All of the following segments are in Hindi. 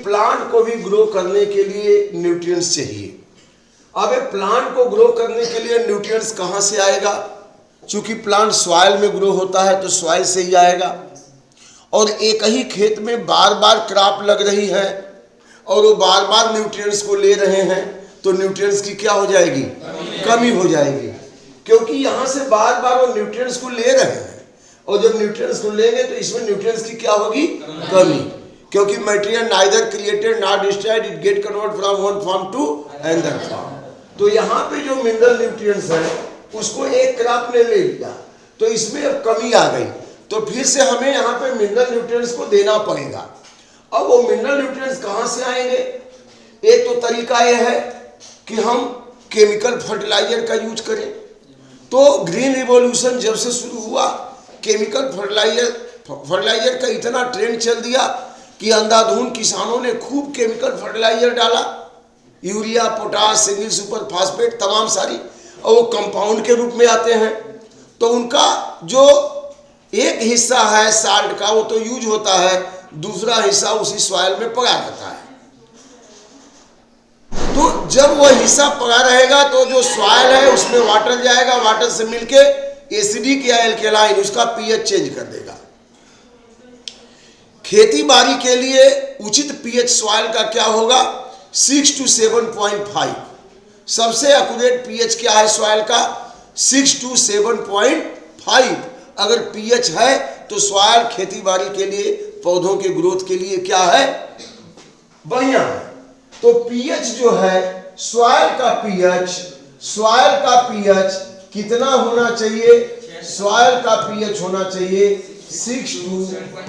प्लांट को भी ग्रो करने के लिए न्यूट्रिएंट्स चाहिए। अब एक प्लांट को ग्रो करने के लिए न्यूट्रिएंट्स कहाँ से आएगा? चूंकि प्लांट सॉइल में ग्रो होता है तो सॉइल से ही आएगा, और एक ही खेत में बार बार क्रॉप लग रही है और वो बार बार न्यूट्रिएंट्स को ले रहे हैं, तो न्यूट्रिएंट्स की क्या हो जाएगी? कमी हो जाएगी, क्योंकि यहाँ से बार बार वो न्यूट्रिएंट्स को ले रहे हैं, और जब न्यूट्रिएंट्स को लेंगे तो इसमें न्यूट्रिएंट्स की क्या होगी? कमी, क्योंकि material neither created not destroyed, it get convert from one form to another form. तो यहाँ पे जो मिनरल न्यूट्रिएंट्स है उसको एक क्रॉप ने ले लिया, तो इसमें अब कमी आ गई, तो फिर से हमें यहाँ पे मिनरल न्यूट्रिएंट्स को देना पड़ेगा। अब वो मिनरल न्यूट्रिएंट्स कहाँ से आएंगे? एक तो तरीका यह है कि हम केमिकल फर्टिलाइजर का यूज करें। तो ग्रीन रिवॉल्यूशन जब से शुरू हुआ, केमिकल फर्टिलाइजर का इतना ट्रेंड चल दिया कि अंधाधुंध किसानों ने खूब केमिकल फर्टिलाइजर डाला, urea, potash, single super phosphate, तमाम सारी, और वो कंपाउंड के रूप में आते हैं। तो उनका जो एक हिस्सा है साल्ट का वो तो यूज होता है, दूसरा हिस्सा उसी सॉइल में पड़ा रहता है। तो जब वो हिस्सा पड़ा रहेगा तो जो सॉइल है उसमें वाटर जाएगा, वाटर से मिलके एसिडिक या एल्केलाइन उसका पीएच चेंज कर देगा। खेती बाड़ी के लिए उचित पीएच सॉइल का क्या होगा? 6 to 7.5। सबसे एक्यूरेट पीएच क्या है सॉइल का? 6 to 7.5। अगर पीएच है तो सॉइल खेती बाड़ी के लिए, पौधों के ग्रोथ के लिए क्या है? बढ़िया है। तो पीएच जो है सॉइल का पीएच कितना होना चाहिए? सॉइल का पीएच होना चाहिए 6 to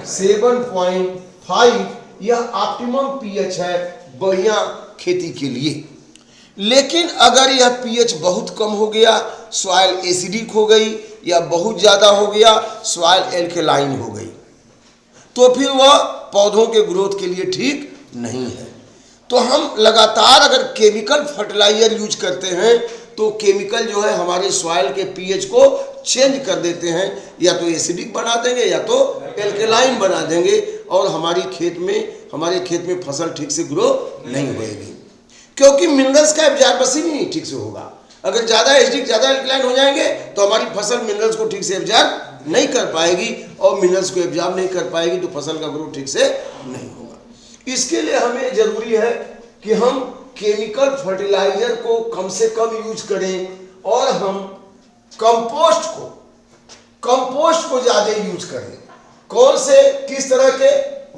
7.5। यह ऑप्टिमम पीएच है बढ़िया खेती के लिए। लेकिन अगर यह पीएच बहुत कम हो गया, सॉइल एसिडिक हो गई, या बहुत ज़्यादा हो गया, सॉइल एल्केलाइन हो गई, तो फिर वह पौधों के ग्रोथ के लिए ठीक नहीं है। तो हम लगातार अगर केमिकल फर्टिलाइजर यूज करते हैं तो केमिकल जो है हमारे सॉइल के पीएच को चेंज कर देते हैं, या तो एसिडिक बना देंगे या तो एल्केलाइन बना देंगे, और हमारे खेत में फसल ठीक से ग्रो नहीं होगी, क्योंकि मिनरल्स का एब्जॉर्प्शन ही नहीं ठीक से होगा। अगर ज़्यादा एसिडिक, ज़्यादा एल्केलाइन हो जाएंगे तो हमारी फसल मिनरल्स को ठीक से एब्जॉर्ब नहीं कर पाएगी, और मिनरल्स को एब्जॉर्ब नहीं कर पाएगी तो फसल का ग्रोथ ठीक से नहीं होगा। इसके लिए हमें जरूरी है कि हम केमिकल फर्टिलाइजर को कम से कम यूज करें, और हम कंपोस्ट को ज़्यादा यूज करें। कौन से, किस तरह के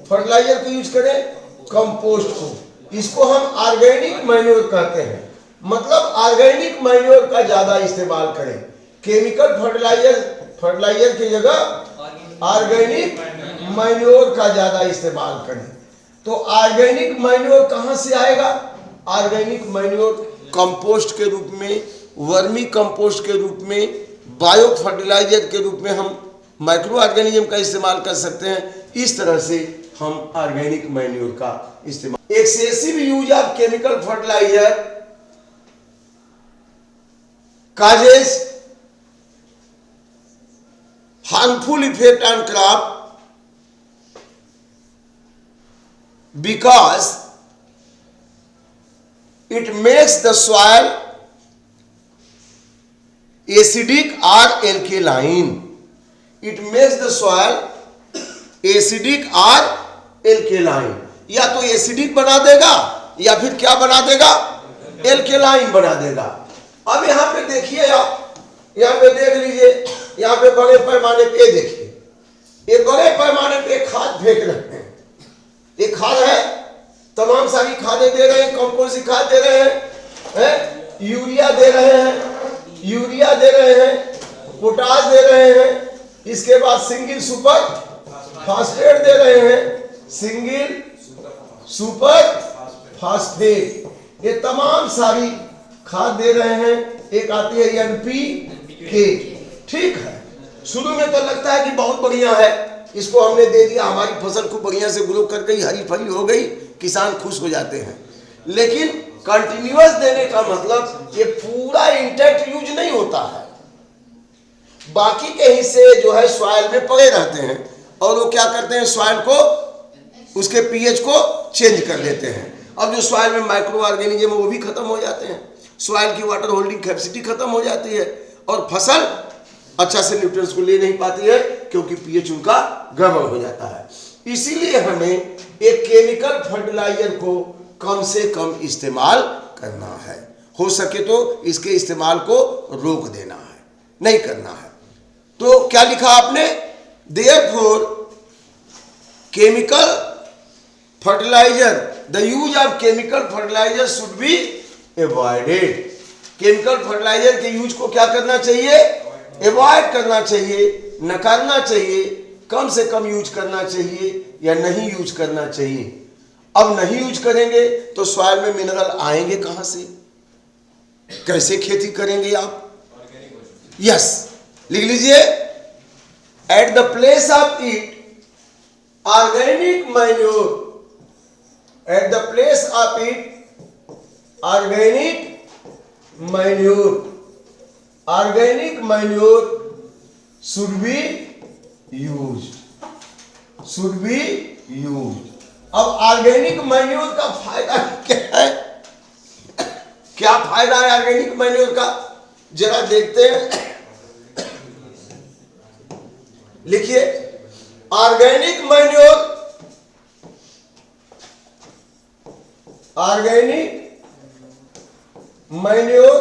फर्टिलाइजर को यूज करें? कंपोस्ट को। इसको हम ऑर्गेनिक मैन्योर कहते हैं, मतलब ऑर्गेनिक मैन्योर का ज़्यादा इस्तेमाल करें। केमिकल फर्टिलाइजर की जगह ऑर्गेनिक मैन्योर का ज़्यादा इस्तेमाल करें। तो ऑर्गेनिक मैन्योर कहाँ से आएगा? ऑर्गेनिक मैन्योर कंपोस्ट के रूप में, वर्मी कंपोस्ट के रूप में, बायो फर्टिलाइजर के रूप में हम माइक्रो ऑर्गेनिज्म का इस्तेमाल कर सकते हैं। इस तरह से हम ऑर्गेनिक मैन्योर का इस्तेमाल। Excessive use of chemical fertiliser causes harmful effect on crop because it makes the soil acidic or alkaline. It makes the soil acidic or alkaline. या तो एसिडिक बना देगा या फिर क्या बना देगा? एल्केलाइन बना देगा। अब यहाँ पे देखिए आप, यहाँ पे देख लीजिए, यहाँ पे बड़े पैमाने पे देखिए, ये बड़े पैमाने पे खाद फेंक रहे हैं। ये खाद है, तमाम सारी खादें दे रहे हैं, कंपोजिट खाद दे रहे हैं, यूरिया दे रहे हैं, पोटास दे रहे हैं, इसके बाद सिंगल सुपर फास्फेट दे रहे हैं, सिंगल सुपर फास्फेट, ये तमाम सारी खाद दे रहे हैं। एक आती है NPK। ठीक है, शुरू में तो लगता है कि बहुत बढ़िया है, इसको हमने दे दिया, हमारी फसल खूब बढ़िया से ग्रो कर गई, हरी भरी हो गई, किसान खुश हो जाते हैं। लेकिन कंटिन्यूअस देने का मतलब ये पूरा इंटैक्ट यूज नहीं होता है, बाकी के हिस्से जो है सॉइल में पड़े रहते हैं, और वो क्या करते हैं? सॉइल को उसके पीएच को चेंज कर देते हैं। अब जो सॉइल में माइक्रो ऑर्गेनिज्म है वो भी खत्म हो जाते हैं, सॉइल की वाटर होल्डिंग कैपेसिटी खत्म हो जाती है और फसल अच्छा से न्यूट्रिएंट्स को ले नहीं पाती है क्योंकि पीएच उनका गड़बड़ हो जाता है। इसीलिए हमें एक केमिकल फर्टिलाइजर को कम से कम इस्तेमाल करना है, हो सके तो इसके इस्तेमाल को रोक देना है, नहीं करना है। तो क्या लिखा आपने, therefore chemical fertiliser, the use of chemical fertiliser should be avoided. Chemical fertiliser के यूज को क्या करना चाहिए, अवॉइड करना चाहिए, नकारना चाहिए, कम से कम यूज करना चाहिए या नहीं यूज करना चाहिए। अब नहीं यूज करेंगे तो सॉइल में मिनरल आएंगे कहां से, कैसे खेती करेंगे आप? यस, लिख लीजिए, at the place of it organic manure, at the place of it organic manure, organic manure should be used, should be used. अब ऑर्गेनिक मैन्योर का फायदा क्या है, क्या फायदा है ऑर्गेनिक मैन्योर का, जरा देखते हैं। लिखिए, organic manure, organic manure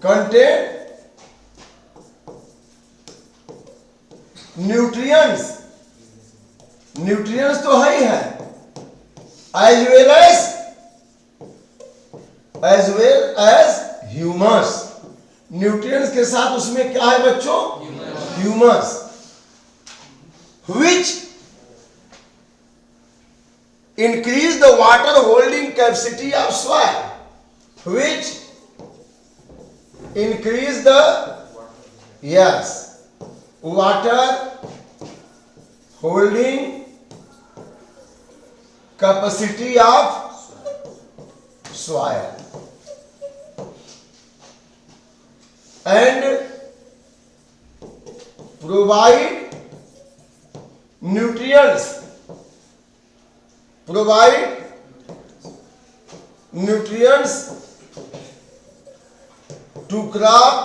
contain nutrients, nutrients तो है ही है, as well as humus. Nutrients के साथ उसमें क्या है बच्चों, humus, which increase the water holding capacity of soil, which increase the, yes, water holding capacity of soil and provide nutrients, to crop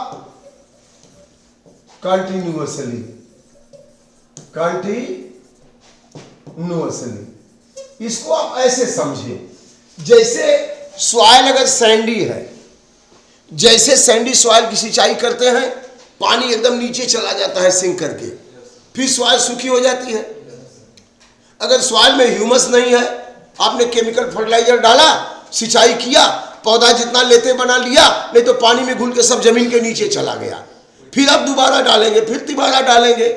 continuously, इसको आप ऐसे समझिए, जैसे सॉइल अगर सैंडी है, जैसे सैंडी सॉइल की सिंचाई करते हैं, पानी एकदम नीचे चला जाता है सिंक करके, फिर सॉइल सूखी हो जाती है। अगर सॉइल में ह्यूमस नहीं है, आपने केमिकल फर्टिलाइजर डाला, सिंचाई किया, पौधा जितना लेते बना लिया, नहीं तो पानी में घुल के सब जमीन के नीचे चला गया, फिर आप दोबारा डालेंगे, फिर तिबारा डालेंगे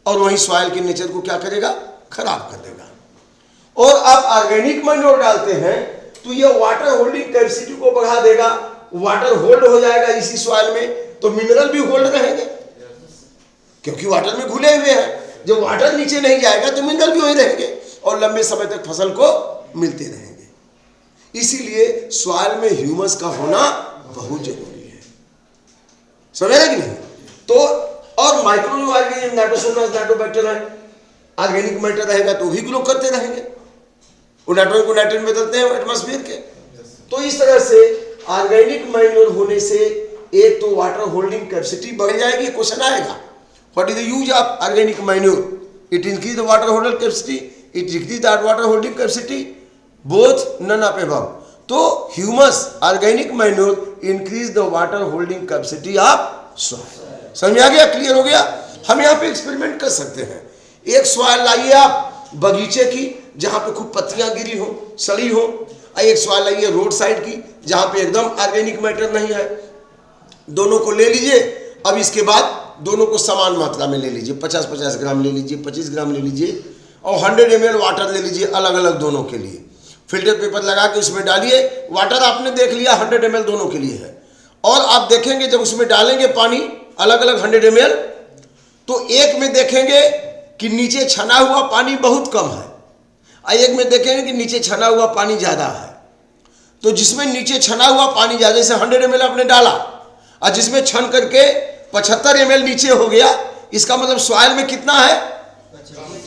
और वही सॉइल के नेचर को क्या करेगा, खराब कर देगा। और आप ऑर्गेनिक मैन्योर डालते हैं तो ये वाटर होल्डिंग कैपेसिटी को बढ़ा देगा, वाटर होल्ड हो जाएगा इसी सॉइल में, तो मिनरल भी होल्ड रहेंगे क्योंकि वाटर में घुले हुए हैं। जब वाटर नीचे नहीं जाएगा तो मिनरल भी वही रहेंगे और लंबे समय तक फसल को मिलते रहेंगे। इसीलिए सॉइल में ह्यूमस का होना बहुत जरूरी है, समझे कि नहीं? तो और माइक्रो ऑर्गेनिज्म नाइट्रोसोमस नाइट्रोबैक्टर है, ऑर्गेनिक मैटर रहेगा तो भी ग्रो करते रहेंगे, वो नाइट्रोजन को नाइट्रेट में बदलते हैं एटमॉस्फेयर के। तो इस तरह से ऑर्गेनिक मैन्योर होने से एक तो वाटर होल्डिंग कैपेसिटी बढ़ जाएगी। क्वेश्चन आएगा, what is the use of organic manure? It increase the water holding capacity, it decrease the water holding capacity, both none of above. तो humus organic manure increase the water holding capacity of soil. समझ में आ गया, क्लियर हो गया? हम यहाँ पे एक्सपेरिमेंट कर सकते हैं। एक सॉइल लाइए आप बगीचे की जहाँ पे खूब पत्तियां गिरी हो, सड़ी हो, और एक सॉइल लाइए रोड साइड की जहाँ पे एकदम ऑर्गेनिक मैटर नहीं है। दोनों को ले लीजिए। अब इसके बाद दोनों को समान मात्रा में ले लीजिए, 50-50 ग्राम ले लीजिए, 25 ग्राम ले लीजिए और 100 ml वाटर ले लीजिए अलग अलग दोनों के लिए। फिल्टर पेपर लगा के उसमें डालिए। वाटर आपने देख लिया 100 ml दोनों के लिए है, और आप देखेंगे जब उसमें डालेंगे पानी अलग अलग 100 ml, तो एक में देखेंगे कि नीचे छना हुआ पानी बहुत कम है और एक में देखेंगे कि नीचे छना हुआ पानी ज़्यादा है। तो जिसमें नीचे छना हुआ पानी ज़्यादा, जैसे 100 ml आपने डाला और जिसमें छन करके 75 ml नीचे हो गया, इसका मतलब सॉइल में कितना है,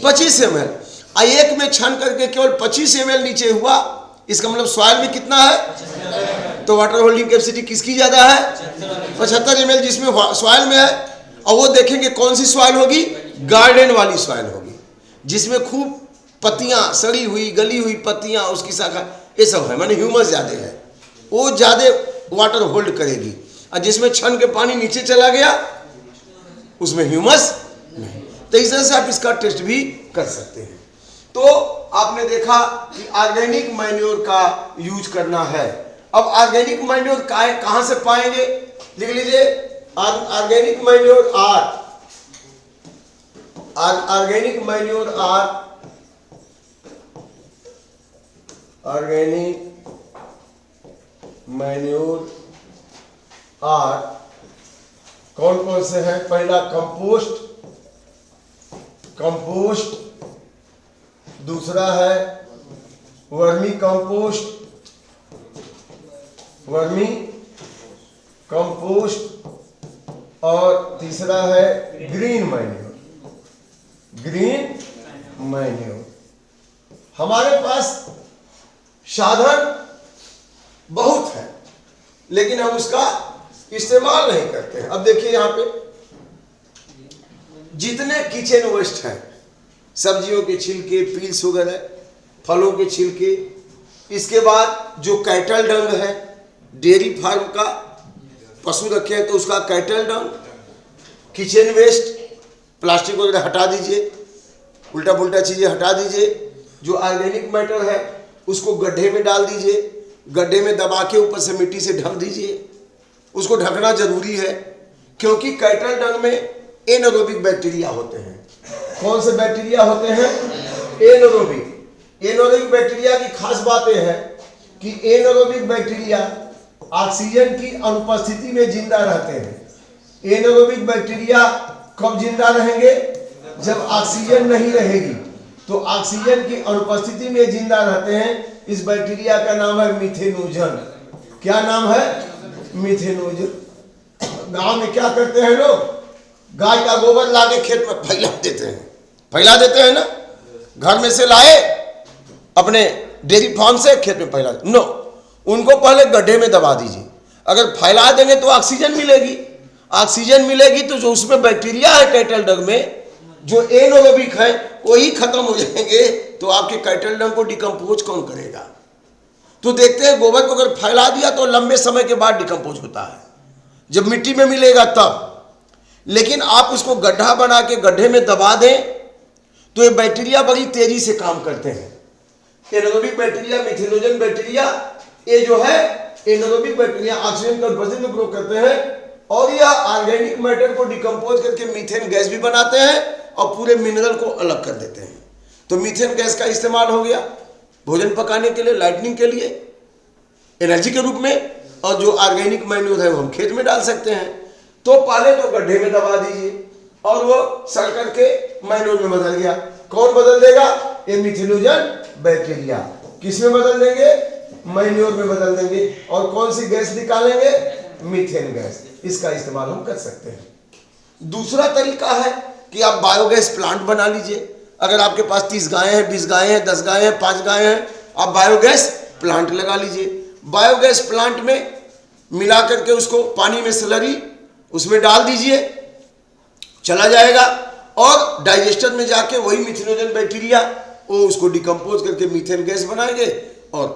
25 ml। एक में छान करके केवल 25 ml नीचे हुआ, इसका मतलब सॉइल में कितना है? तो वाटर होल्डिंग कैपेसिटी किसकी ज्यादा है? 75 ml जिसमें सॉइल में है। और वो देखेंगे कौन सी सॉइल होगी? गार्डन वाली सॉइल होगी, जिसमें खूब पत्तियां, सड़ी हुई गली हुई पत्तियां, उसकी शाखा, ये सब है, माने ह्यूमस ज्यादा है, वो ज्यादा वाटर होल्ड करेगी। और जिसमें छन के पानी नीचे चला गया उसमें ह्यूमस नहीं। तो इस तरह से आप इसका टेस्ट भी कर सकते हैं। तो आपने देखा कि ऑर्गेनिक मैन्योर का यूज करना है। अब ऑर्गेनिक मैन्योर कहां से पाएंगे? लिख लीजिए, organic manure are organic manure are कौन कौन से हैं? पहला कंपोस्ट, दूसरा है वर्मी कंपोस्ट, और तीसरा है ग्रीन मैन्योर। हमारे पास साधन बहुत है, लेकिन हम उसका इस्तेमाल नहीं करते हैं। अब देखिए यहां पे जितने किचन वेस्ट हैं, सब्जियों के छिलके, पील्स वगैरह, फलों के छिलके, इसके बाद जो कैटल डंग है, डेयरी फार्म का पशु रखे हैं तो उसका cattle dung, kitchen waste, plastic वगैरह हटा दीजिए, उल्टा पुल्टा चीजें हटा दीजिए। जो ऑर्गेनिक मैटर है उसको गड्ढे में डाल दीजिए, गड्ढे में दबा के ऊपर से मिट्टी से ढक दीजिए। उसको ढकना जरूरी है, क्योंकि कैटल डंग में एनारोबिक बैक्टीरिया होते हैं। कौन से बैक्टीरिया होते हैं? एनारोबिक बैक्टीरिया की खास बात यह है कि एनारोबिक बैक्टीरिया ऑक्सीजन की अनुपस्थिति में जिंदा रहते हैं। एनारोबिक बैक्टीरिया कब जिंदा रहेंगे? जब ऑक्सीजन नहीं रहेगी, तो ऑक्सीजन की अनुपस्थिति में जिंदा रहते हैं। इस बैक्टीरिया का नाम है मिथेनोजन। क्या नाम है? मिथेनोजन। गांव में क्या करते हैं लोग? गाय का गोबर लाके खेत में फैला देते हैं ना। घर में से लाए अपने डेयरी फार्म से, खेत में फैला नो, उनको पहले गड्ढे में दबा दीजिए। अगर फैला देंगे तो ऑक्सीजन मिलेगी, तो जो उसमें बैक्टीरिया है कैटल डंग में, जो एनारोबिक है, वही खत्म हो जाएंगे। तो आपके कैटल डंग को डिकम्पोज कौन करेगा? तो देखते हैं, गोबर को अगर फैला दिया तो लंबे समय के बाद डिकम्पोज होता है, जब मिट्टी में मिलेगा तब। लेकिन आप उसको गड्ढा बना के गड्ढे में दबा दें तो ये बैक्टीरिया बड़ी तेजी से काम करते हैं। एनारोबिक बैक्टीरिया, मिथेनोजन बैक्टीरिया, ये जो है एनारोबिक बैक्टीरिया ऑक्सीजन का वजन में ग्रो करते हैं, और यह ऑर्गेनिक मैटर को डिकम्पोज करके मीथेन गैस भी बनाते हैं और पूरे मिनरल को अलग कर देते हैं। तो मीथेन गैस का इस्तेमाल हो गया भोजन पकाने के लिए, लाइटनिंग के लिए, एनर्जी के रूप में। और जो ऑर्गेनिक मैन्योर है वो हम खेत में डाल सकते हैं। तो पहले तो गड्ढे में दबा दीजिए और वो सड़ करके मैन्योर में बदल गया। कौन बदल देगा? ये मिथेनोजन बैक्टीरिया। किस में बदल देंगे? मैन्योर में बदल देंगे। और कौन सी गैस निकालेंगे? Methane gas. इसका इस्तेमाल हम कर सकते हैं। दूसरा तरीका है कि आप बायोगैस प्लांट बना लीजिए। अगर आपके पास 30 गायें हैं, 20 गायें हैं, 10 गायें हैं, 5 गायें हैं, आप बायोगैस प्लांट लगा लीजिए। बायोगैस प्लांट में मिला करके उसको पानी में स्लरी उसमें डाल दीजिए, चला जाएगा, और डाइजेस्टर में जाके वही मिथेनोजन बैक्टीरिया वो उसको डिकम्पोज करके मीथेन गैस बनाएंगे और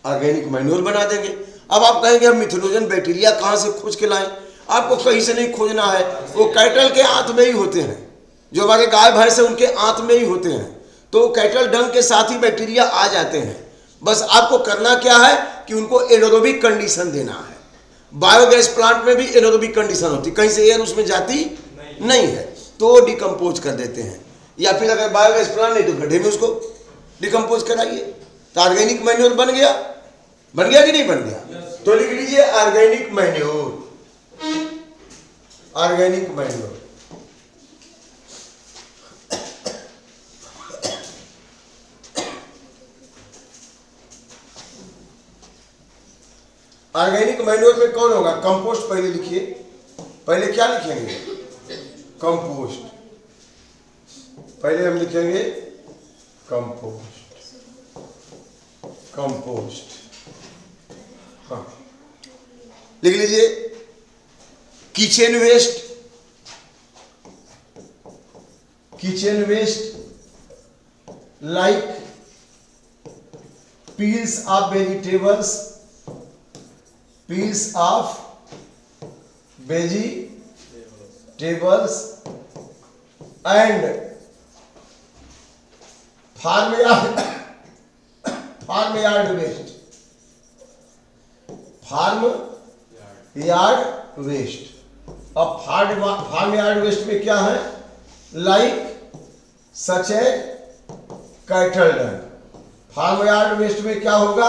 ऑर्गेनिक मैन्योर बना देंगे। अब आप कहेंगे हम मिथेनोजन बैक्टीरिया कहाँ से खोज के लाएं? आपको कहीं से नहीं खोजना है, वो कैटल के आंत में ही होते हैं। जो हमारे गाय भैंस है उनके आंत में ही होते हैं। तो कैटल डंग के साथ ही बैक्टीरिया आ जाते हैं। बस आपको करना क्या है कि उनको एनारोबिक कंडीशन देना है। बायोगैस प्लांट में भी एनारोबिक कंडीशन होती, कहीं से एयर उसमें जाती नहीं है, तो वो डिकम्पोज कर देते हैं। या फिर अगर बायोगैस प्लांट नहीं तो गड्ढे में उसको डिकम्पोज कराइए, तो ऑर्गेनिक मैन्योर बन गया कि नहीं बन गया? तो लिख लीजिए organic manure. Organic manure organic manure में कौन होगा? कंपोस्ट पहले लिखिए। पहले क्या लिखेंगे? कंपोस्ट। पहले हम लिखेंगे कंपोस्ट, कंपोस्ट, हाँ लिख लीजिए। Kitchen waste, kitchen waste like peels of vegetables, peels of vegetables and farmyard waste, farmyard waste। अब farmyard waste में क्या है? लाइक सच है कैटल डंग। फार्मयार्ड वेस्ट में क्या होगा?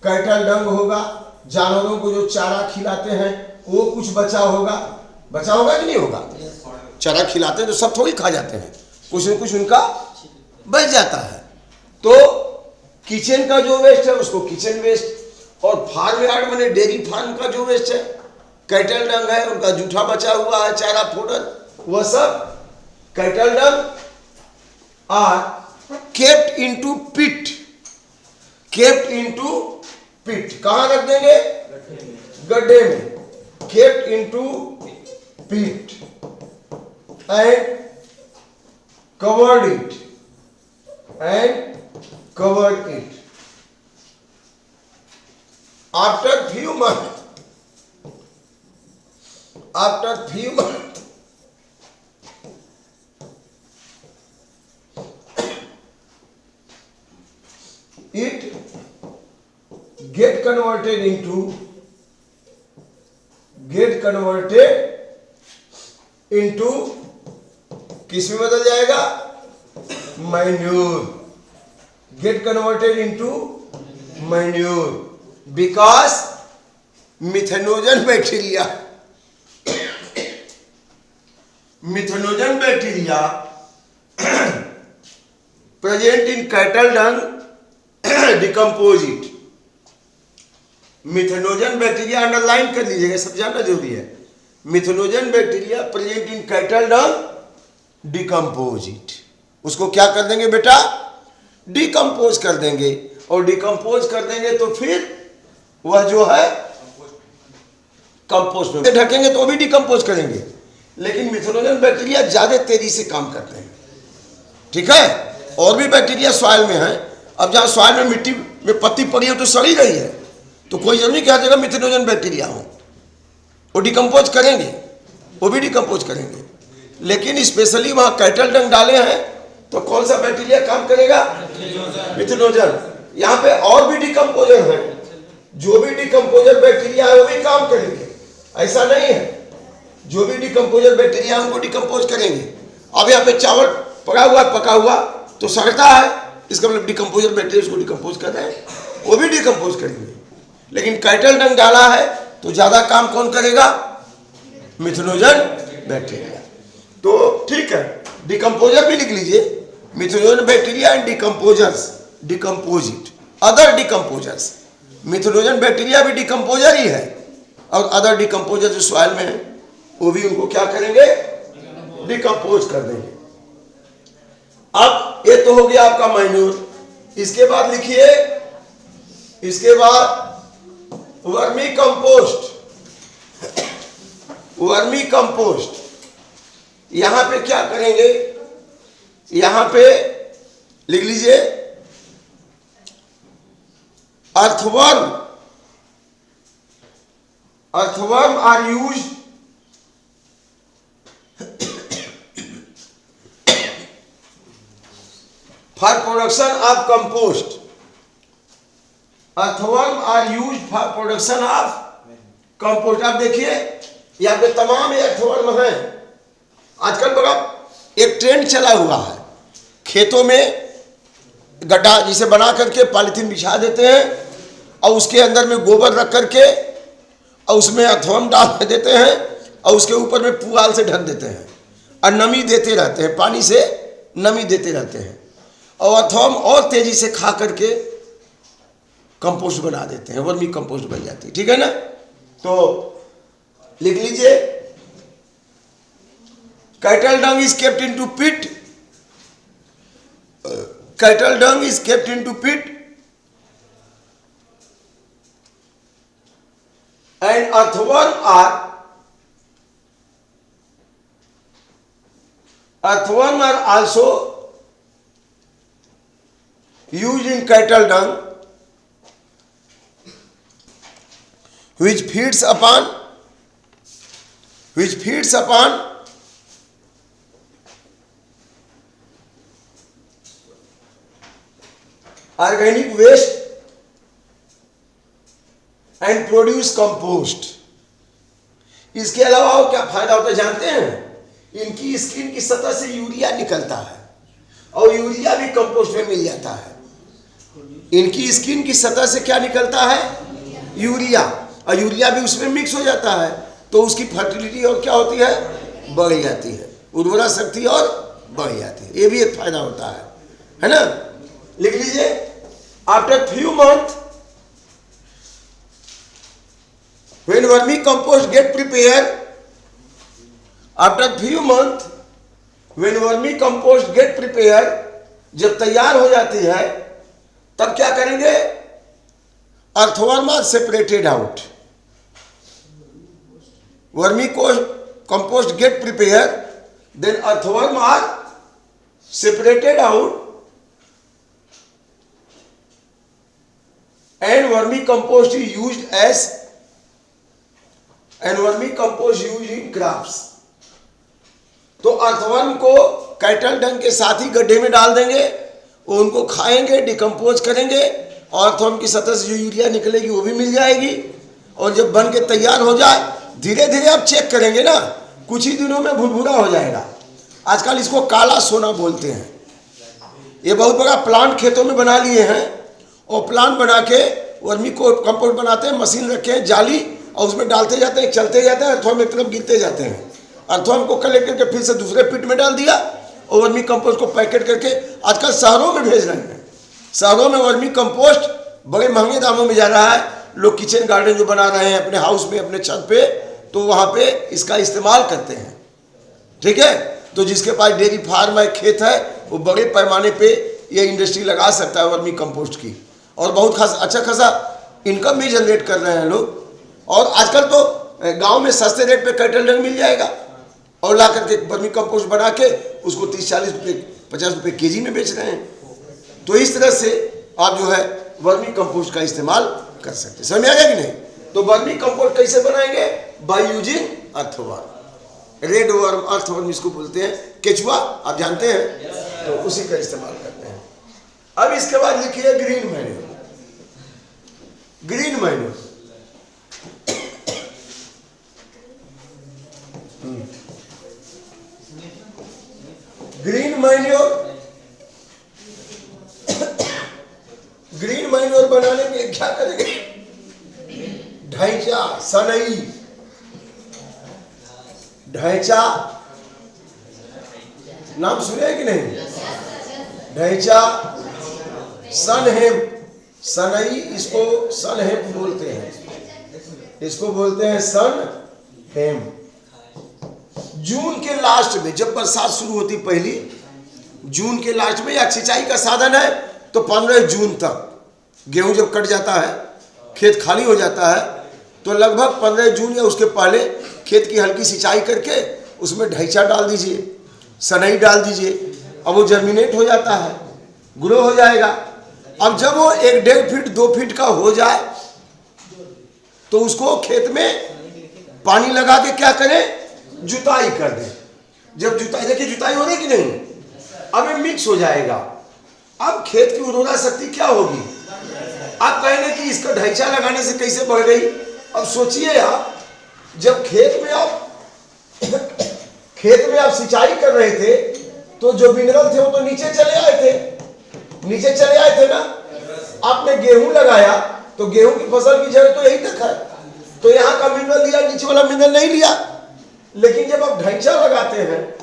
कैटल डंग होगा, जानवरों को जो चारा खिलाते हैं वो कुछ बचा होगा। बचा होगा कि नहीं होगा? चारा खिलाते हैं तो सब थोड़ी खा जाते हैं, कुछ न कुछ उनका बच जाता है। तो किचन का जो वेस्ट है उसको किचन वेस्ट, और फार्मयार्ड माने डेयरी फार्म का जो वेस्ट है, कैटल डंग है, उनका जूठा बचा हुआ है, चारा फोडर, वह सब cattle dung are kept into pit, kept into pit। कहां रख देंगे? गड्ढे में। kept into pit and covered it, and covered it। after few months it get converted into किस में बदल जाएगा? Manure. get converted into manure because methanogen bacteria present in cattle dung decompose it. Methanogen bacteria underline कर लीजिएगा, सब जानना जरूरी है। Methanogen bacteria present in cattle Dang decompose it. उसको क्या कर देंगे बेटा? डिकम्पोज कर देंगे, और डिकम्पोज कर देंगे तो फिर वह जो है कंपोस्ट में ढकेंगे तो भी डिकम्पोज करेंगे। लेकिन मिथेनोजन बैक्टीरिया ज्यादा तेजी से काम करते हैं, ठीक है। और भी बैक्टीरिया सॉइल में है। अब जहाँ सॉइल में मिट्टी में पत्ती पड़ी हो तो सड़ी रही है, तो कोई जरूरी क्या जगह मिथेनोजन बैक्टीरिया हो, वो डिकम्पोज करेंगे, वो भी डिकम्पोज करेंगे। लेकिन स्पेशली वहाँ कैटल डंग डाले हैं तो कौन सा बैक्टीरिया काम करेगा? मिथेनोजन। यहाँ पे और भी डिकम्पोजर है, जो भी डिकम्पोजर बैक्टीरिया है वो भी काम करेंगे, ऐसा नहीं है। जो भी डिकम्पोजर बैक्टीरिया है उनको डिकम्पोज करेंगे। अब यहाँ पे चावल पका हुआ पका हुआ तो सड़ता है, इसका मतलब डिकम्पोजर बैक्टीरिया उसको डिकम्पोज कर रहे हैं, वो भी डिकम्पोज करेंगे। लेकिन कैटल डंग डाला है तो ज्यादा काम कौन करेगा? Methanogen bacteria. तो ठीक है, डिकम्पोजर भी लिख लीजिए, methanogen bacteria and decomposers, decompose it. Other decomposers, methanogen bacteria भी डिकम्पोजर ही है, और अदर डिकम्पोजर जो सॉइल में है वो भी उनको क्या करेंगे? डिकम्पोज कर देंगे। अब ये तो हो गया आपका मैन्यूर। इसके बाद लिखिए, इसके बाद वर्मी कंपोस्ट। वर्मी कंपोस्ट यहां पे क्या करेंगे? यहां पे लिख लीजिए earthworm. Earthworm are used for production of compost। earthworm are used for production of compost। आप देखिए यहाँ पे तमाम earthworm हैं। आजकल बड़ा एक ट्रेंड चला हुआ है, खेतों में गड्ढा जिसे बना करके पॉलीथीन बिछा देते हैं और उसके अंदर में गोबर रख करके और उसमें earthworm डाल देते हैं और उसके ऊपर में पुआल से ढक देते हैं और नमी देते रहते हैं, पानी से नमी देते रहते हैं, और अर्थवर्म और तेजी से खा करके कंपोस्ट बना देते हैं, वर्मी कंपोस्ट बन जाती है, ठीक है ना। तो लिख लीजिए cattle dung is kept into pit cattle dung is kept into pit and earthworm are also used in cattle dung, which feeds upon organic waste and produce compost. इसके अलावा और क्या फायदा होता है जानते हैं? इनकी स्किन की सतह से यूरिया निकलता है और यूरिया भी कंपोस्ट में मिल जाता है। इनकी स्किन की सतह से क्या निकलता है? यूरिया, और यूरिया भी उसमें मिक्स हो जाता है, तो उसकी फर्टिलिटी और क्या होती है? बढ़ जाती है, उर्वरा शक्ति और बढ़ जाती है। ये भी एक फायदा होता है ना? लिख लीजिए, after few month when vermicompost get prepared, after few month when vermicompost get prepared, जब तैयार हो जाती है तब क्या करेंगे? earthworm are separated out. Vermicompost get prepared, then earthworm are separated out and vermicompost is used in crops. तो अर्थवर्म को कैटल डंग के साथ ही गड्ढे में डाल देंगे, वो उनको खाएंगे, डिकम्पोज करेंगे, और अर्थवर्म की सतह से जो यूरिया निकलेगी वो भी मिल जाएगी। और जब बन के तैयार हो जाए, धीरे धीरे आप चेक करेंगे ना, कुछ ही दिनों में भुरभुरा हो जाएगा। आजकल इसको काला सोना बोलते हैं। ये बहुत बड़ा प्लांट खेतों में बना लिए हैं, और प्लांट बना के वर्मी को कंपोस्ट बनाते हैं, मशीन रखे हैं, जाली, और उसमें डालते जाते हैं, चलते जाते हैं, अर्थवर्म एक तरफ गिरते जाते हैं। अर्थवर्म को कलेक्ट करके फिर से दूसरे पिट में डाल दिया, और वर्मी कंपोस्ट को पैकेट करके आजकल शहरों में भेज रहे हैं। शहरों में वर्मी कंपोस्ट बड़े महंगे दामों में जा रहा है। लोग किचन गार्डन जो बना रहे हैं अपने हाउस में, अपने छत पे, तो वहाँ पे इसका इस्तेमाल करते हैं। ठीक है, तो जिसके पास डेयरी फार्म है, खेत है, वो बड़े पैमाने पे ये इंडस्ट्री लगा सकता है वर्मी कंपोस्ट की, और बहुत अच्छा खासा इनकम भी जनरेट कर रहे हैं लोग। और आजकल तो गांव में सस्ते रेट पे कैटल डंग मिल जाएगा, और ला करके वर्मी कंपोस्ट बना के उसको 30-40 रुपये 50 रुपये केजी में बेच रहे हैं। तो इस तरह से आप जो है वर्मी कंपोस्ट का इस्तेमाल कर सकते हैं। समझ में आ गया कि नहीं? तो वर्मी कंपोस्ट कैसे बनाएंगे? By using earthworm, red worm, earthworm इसको बोलते हैं, केचुआ आप जानते हैं, तो उसी का इस्तेमाल करते हैं। अब इसके बाद लिखिए green manure. Green manure green manure बनाने के लिए क्या करेंगे? ढैंचा, सनई, ढैंचा नाम सुने कि नहीं? ढैंचा, सनहेम, सनई, इसको सनहेम बोलते हैं, इसको बोलते हैं सनहेम। जून के लास्ट में जब बरसात शुरू होती, पहली जून के लास्ट में, या सिंचाई का साधन है तो 15 जून तक गेहूं जब कट जाता है, खेत खाली हो जाता है, तो लगभग 15 जून या उसके पहले खेत की हल्की सिंचाई करके उसमें ढैंचा डाल दीजिए, सनई डाल दीजिए। अब वो जर्मिनेट हो जाता है, ग्रो हो जाएगा। अब जब वो 1-1.5 फीट 2 फीट का हो जाए तो उसको खेत में पानी लगा के क्या करें? जुताई कर दें। जब जुताई, देखिए जुताई हो रही कि नहीं, अब ये मिक्स हो जाएगा। अब खेत की उर्वरा शक्ति क्या होगी? आप कहेंगे कि इसका ढैंचा लगाने से कैसे बढ़ गई? अब सोचिए आप, जब खेत में आप सिंचाई कर रहे थे तो जो मिनरल थे वो तो नीचे चले आए थे ना। आपने गेहूं लगाया तो गेहूं की फसल की जड़ तो यही तक है, तो यहाँ का मिनरल लिया, नीचे वाला मिनरल नहीं लिया। लेकिन जब आप ढैंचा लगाते हैं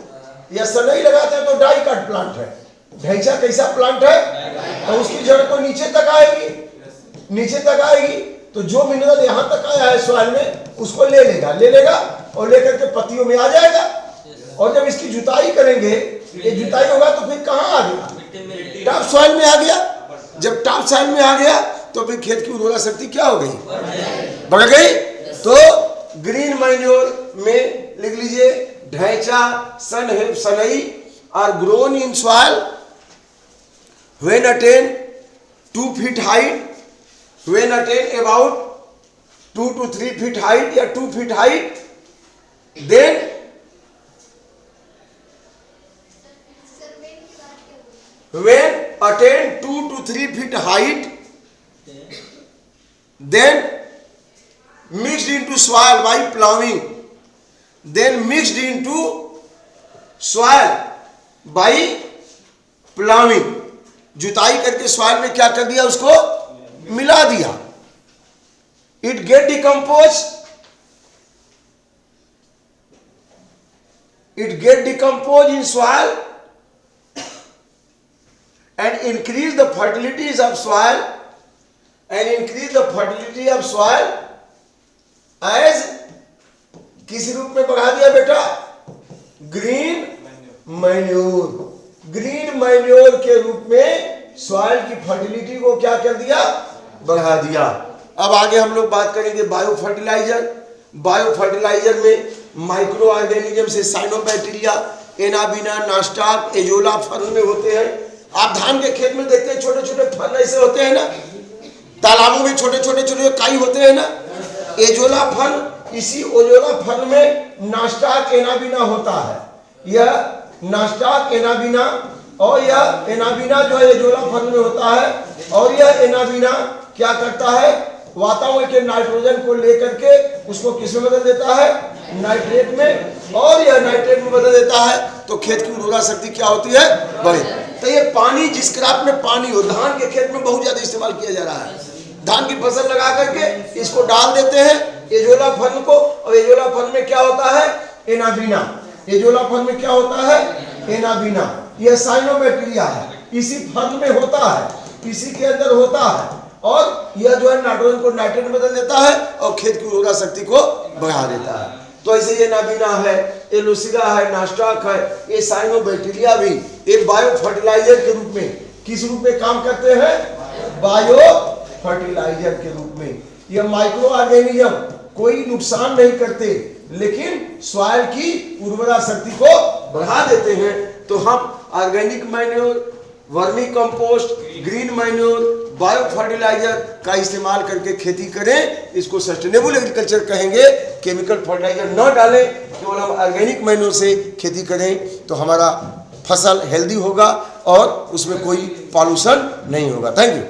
या सनई लगाते हैं तो डाई कट प्लांट है। ढैंचा कैसा प्लांट है? तो उसकी जड़ तो नीचे तक आएगी, तो जो मिनरल यहाँ तक आया है सॉइल में उसको ले लेगा और लेकर के पत्तियों में आ जाएगा। और जब इसकी जुताई करेंगे, ये जुताई होगा तो फिर कहाँ आ गया? टॉप सॉइल में आ गया। जब टॉप सॉइल में आ गया तो फिर खेत की उर्वरा शक्ति क्या हो गई, बढ़ गई। तो ग्रीन मैन्योर में लिख लीजिए dhaincha, sanai are grown in soil when attain 2 feet height, when attain about 2 to 3 feet height या 2 feet height, then when attain 2 to 3 feet height, then mixed into soil by plowing, then mixed into soil by plowing, जुताई करके सॉइल में क्या कर दिया, उसको मिला दिया। It get decompose, in soil and increase the fertilities of soil as किस रूप में बढ़ा दिया बेटा, ग्रीन मैन्योर। ग्रीन मैन्योर के रूप में सॉइल की फर्टिलिटी को क्या कर दिया, बढ़ा दिया। अब आगे हम लोग बात करेंगे बायो फर्टिलाइजर में माइक्रो ऑर्गेनिज्म से साइनोबैक्टीरिया, एनाबिना, नास्टाक, एजोला फर्न में होते हैं। आप धान के खेत में देखते हैं छोटे छोटे फर्न ऐसे होते हैं ना, तालाबों में छोटे छोटे काई होते हैं ना, एजोला फर्न। इसी एजोला फर्न में नास्टाक, एनाबिना होता है। यह नास्टाक, एनाबिना और यह एनाबिना जो है एजोला फर्न में होता है, और यह एनाबिना क्या करता है, वातावरण के नाइट्रोजन को लेकर के उसको किस में बदल देता है, नाइट्रेट में, और यह नाइट्रेट में बदल देता है तो खेत की उर्वरा शक्ति क्या होती है, बढ़े। तो ये पानी जिस क्रॉप में पानी हो, धान के खेत में बहुत ज्यादा इस्तेमाल किया जा रहा है। धान की फसल लगा करके इसको डाल देते हैं एजोला फर्न को, और एजोला फर्न में क्या होता है, एनाबिना। एजोला फर्न में क्या होता है, एनाबिना। यह साइनोबैक्टीरिया है, इसी फर्न में होता है, इसी के अंदर होता है, और यह जो है नाइट्रोजन को नाइट्रेट में बदल देता है और खेत की उर्वरा शक्ति को बढ़ा देता है। तो ऐसे ये नाबिना है, एलोसिरा है, नास्टाक है, ये साइनोबैक्टीरिया भी एक बायो फर्टिलाइजर के रूप में किस रूप में काम करते हैं, बायो फर्टिलाइजर के रूप में। यह माइक्रो ऑर्गेनिज्म कोई नुकसान नहीं करते, लेकिन सॉइल की उर्वरा शक्ति को बढ़ा देते हैं। तो हम organic manure, vermicompost, green manure, bio fertiliser का इस्तेमाल करके खेती करें। इसको सस्टेनेबल एग्रीकल्चर कहेंगे। केमिकल फर्टिलाइजर न डालें, केवल हम ऑर्गेनिक मैन्योर से खेती करें तो हमारा फसल हेल्दी होगा और उसमें कोई पॉल्यूशन नहीं होगा। Thank you.